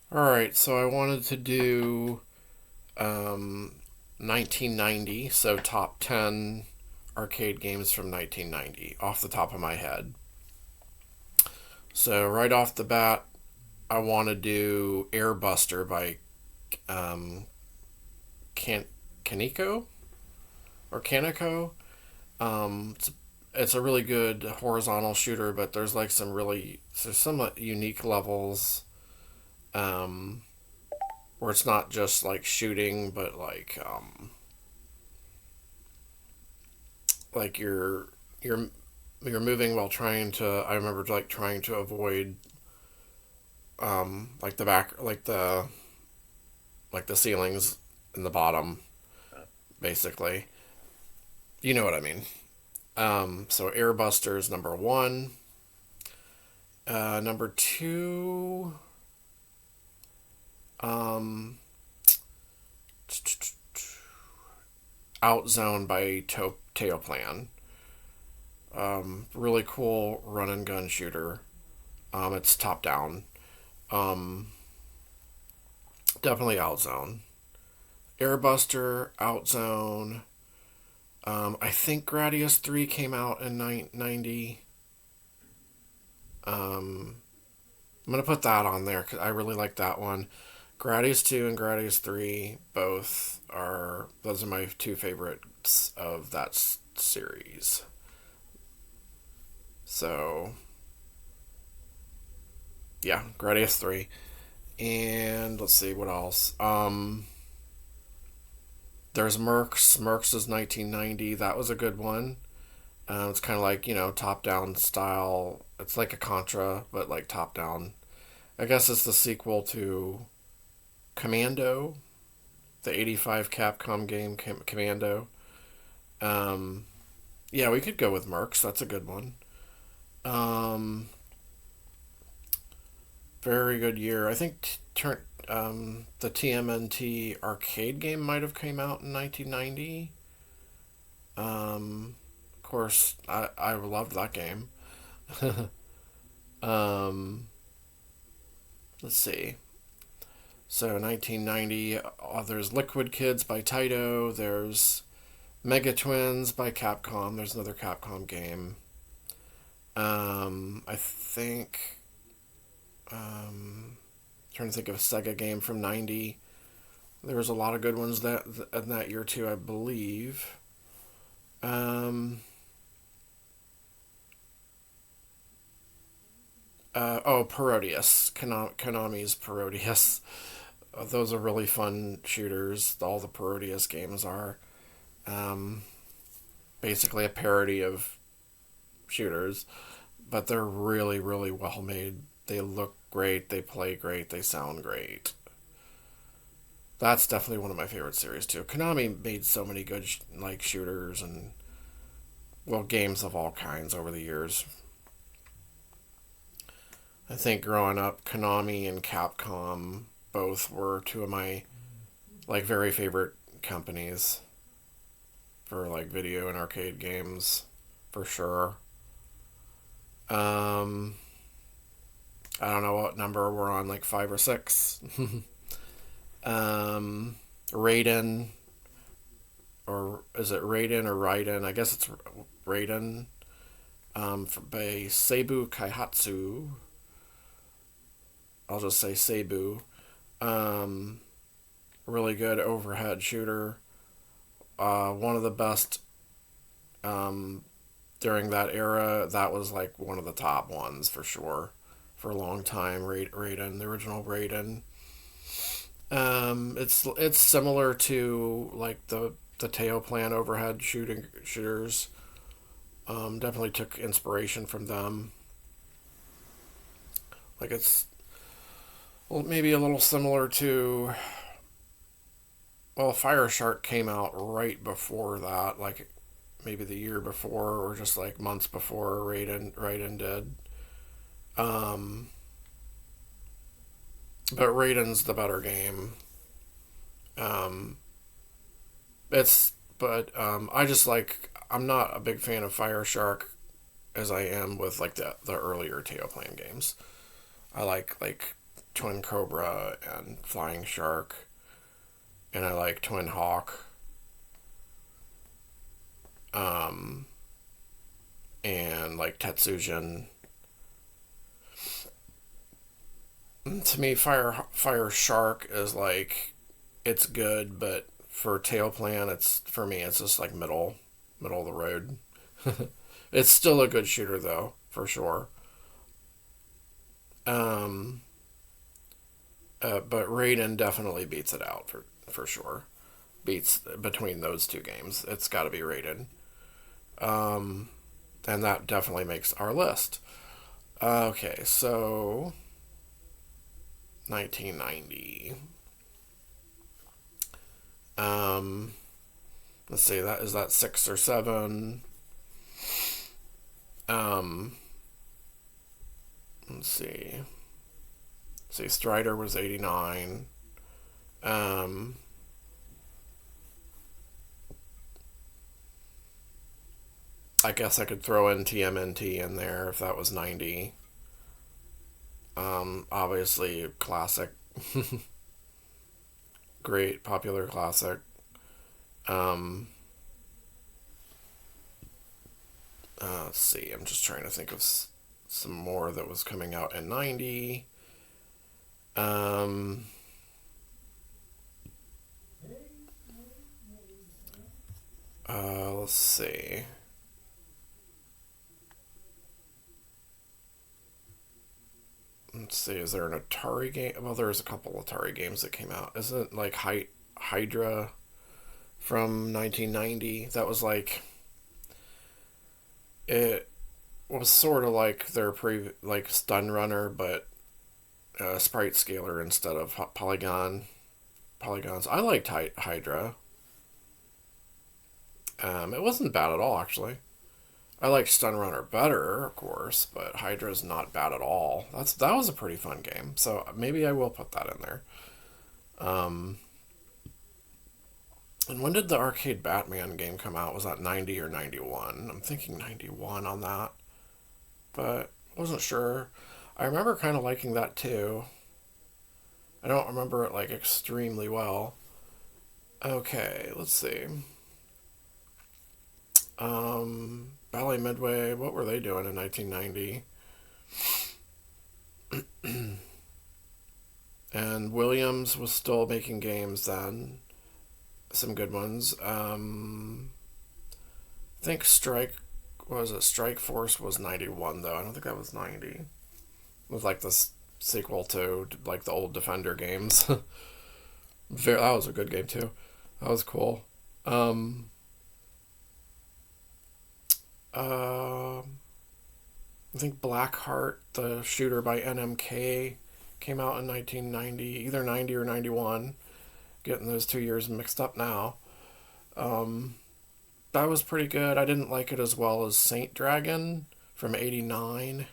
All right, so I wanted to do 1990, so top 10 arcade games from 1990 off the top of my head. So, right off the bat, I want to do Airbuster by um, Kan- Kaneko or Kaneko. It's a really good horizontal shooter, but there's some unique levels um, where it's not just like shooting, but like you're you're moving while trying to. I remember like trying to avoid like the back like the ceilings in the bottom, basically. You know what I mean. So Airbuster is number one. Number two, um, Outzone by Teoplan. Really cool run and gun shooter. It's top down. Um, Definitely Outzone. Airbuster, Outzone. I think Gradius 3 came out in 90. I'm going to put that on there because I really like that one. Gradius 2 and Gradius 3 those are my two favorites of that series. So, yeah, Gradius 3. And let's see what else. There's Mercs. Mercs is 1990. That was a good one. It's kind of like, top down style. It's like a Contra, but like top down. I guess it's the sequel to Commando, the 85 Capcom game Commando. Um, yeah, we could go with Mercs. That's a good one. Um, Very good year. I think the TMNT arcade game might have came out in 1990. Of course, I loved that game. um, let's see. So 1990, there's Liquid Kids by Taito. There's Mega Twins by Capcom. There's another Capcom game. I think trying to think of a Sega game from '90. There was a lot of good ones in that year too, I believe. Um, Parodius, Konami's Parodius. Those are really fun shooters. All the Parodius games are um, basically a parody of shooters, but they're really, really well made. They look great. They play great. They sound great. That's definitely one of my favorite series too. Konami made so many good like shooters and games of all kinds over the years. I think growing up, Konami and Capcom both were two of my like very favorite companies for like video and arcade games, for sure. Um, I don't know what number we're on, like five or six. um, Raiden, or is it Raiden or Raiden? I guess it's Raiden. By Seibu Kaihatsu. I'll just say Seibu. Um, Really good overhead shooter. One of the best um, during that era. That was like one of the top ones for sure for a long time. Raiden, the original Raiden. It's similar to like the Teo Plan overhead shooters. Definitely took inspiration from them. Like it's maybe a little similar to, well, Fire Shark came out right before that, like maybe the year before or just like months before Raiden did. Um, but Raiden's the better game. Um, it's but I just like I'm not a big fan of Fire Shark as I am with like the earlier Tail Plan games. I like Twin Cobra and Flying Shark, and I like Twin Hawk. Um, and like Tetsujin. To me, Fire Shark is like it's good, but for Tail Plan, it's for me it's just like middle of the road. It's still a good shooter though, for sure. Um, but Raiden definitely beats it out for sure. Beats between those two games. It's got to be Raiden. Um, and that definitely makes our list. Okay, so 1990. Um, let's see. That is that six or seven. Um, let's see. See, Strider was 89. Um, I guess I could throw in TMNT in there if that was 90. Obviously, classic. Great, popular classic. Um, let's see, I'm just trying to think of some more that was coming out in 90. Um, let's see. Let's see, is there an Atari game? Well, there's a couple Atari games that came out. Isn't like Hydra from 1990? That was like it was sort of like their like Stun Runner, but sprite scaler instead of polygons. I liked Hydra. It wasn't bad at all, actually. I like Stun Runner better, of course, but Hydra's not bad at all. That was a pretty fun game, so maybe I will put that in there. Um, and when did the arcade Batman game come out? Was that 90 or 91? I'm thinking 91 on that, but wasn't sure. I remember kind of liking that too. I don't remember it like extremely well. Okay, let's see. Bally Midway, what were they doing in 1990? And Williams was still making games then. Some good ones. I think Strike Force was 91 though. I don't think that was 90. It was like this sequel to like the old Defender games. That was a good game too. That was cool. Um, uh, I think Blackheart, the shooter by NMK, came out in 1990, either 90 or 91. Getting those 2 years mixed up now. Um, that was pretty good. I didn't like it as well as Saint Dragon from '89.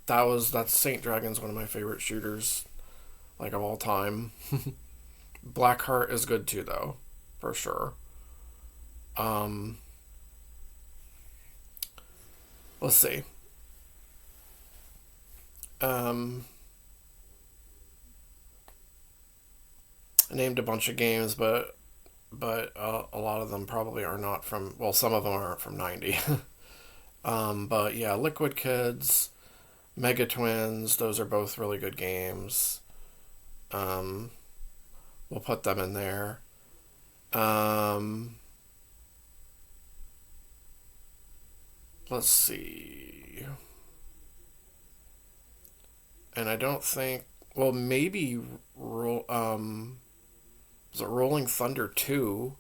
That's Saint Dragon's one of my favorite shooters, like of all time. Blackheart is good too, though, for sure. Um, let's see. Um, I named a bunch of games, but a lot of them probably are not from. Well, some of them aren't from '90. But yeah, Liquid Kids, Mega Twins, those are both really good games. Um, we'll put them in there. Um, let's see. And I don't think. Well, maybe was it Rolling Thunder 2?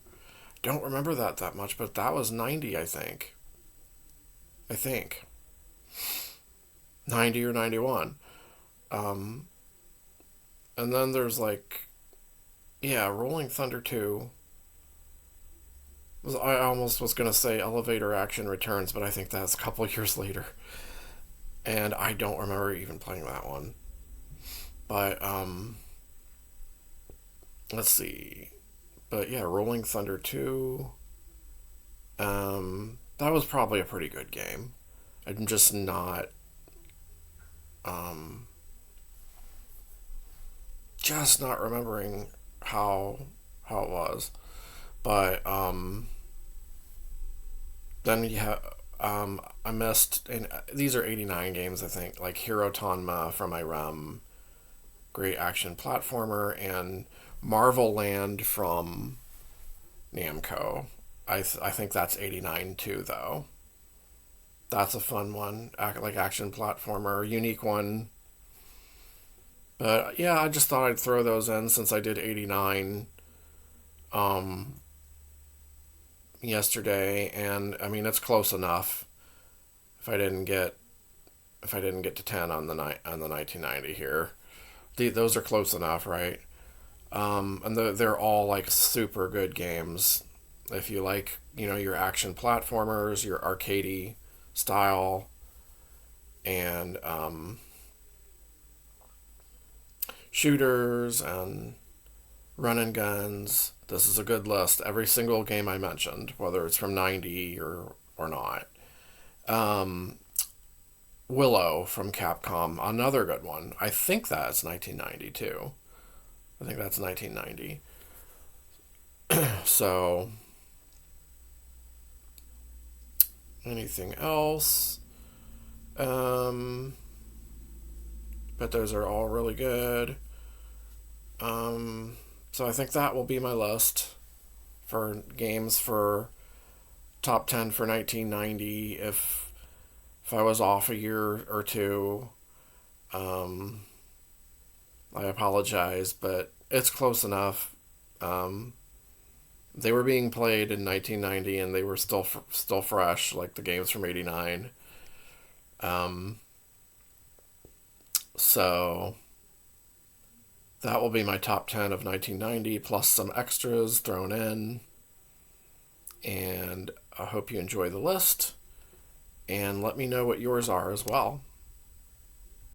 Don't remember that much, but that was 90, I think. I think 90 or 91. Um, and then there's like, yeah, Rolling Thunder 2. I almost was gonna say Elevator Action Returns, but I think that's a couple years later, and I don't remember even playing that one. But let's see. But yeah, Rolling Thunder 2. That was probably a pretty good game. I'm just not. Um, just not remembering how it was. But then I missed, and these are 89 games, I think, like Hero Tonma from Irem, great action platformer, and Marvel Land from Namco. I think that's 89 too, though. That's a fun one, like action platformer, unique one. But yeah, I just thought I'd throw those in since I did 89 um, yesterday, and I mean it's close enough. If I didn't get if I didn't get to 10 on the 1990 here, those are close enough, right? And they're all like super good games. If you like, your action platformers, your arcadey style, and shooters and run and guns, this is a good list. Every single game I mentioned, whether it's from 90 or not. Um, Willow from Capcom, another good one. I think that's 1990 too. I think that's 1990. So, anything else? Um, but those are all really good. So I think that will be my list for games for top 10 for 1990. If I was off a year or two, um, I apologize, but it's close enough. Um, they were being played in 1990, and they were still fresh, like the games from '89. Um, so that will be my top 10 of 1990, plus some extras thrown in. And I hope you enjoy the list, and let me know what yours are as well.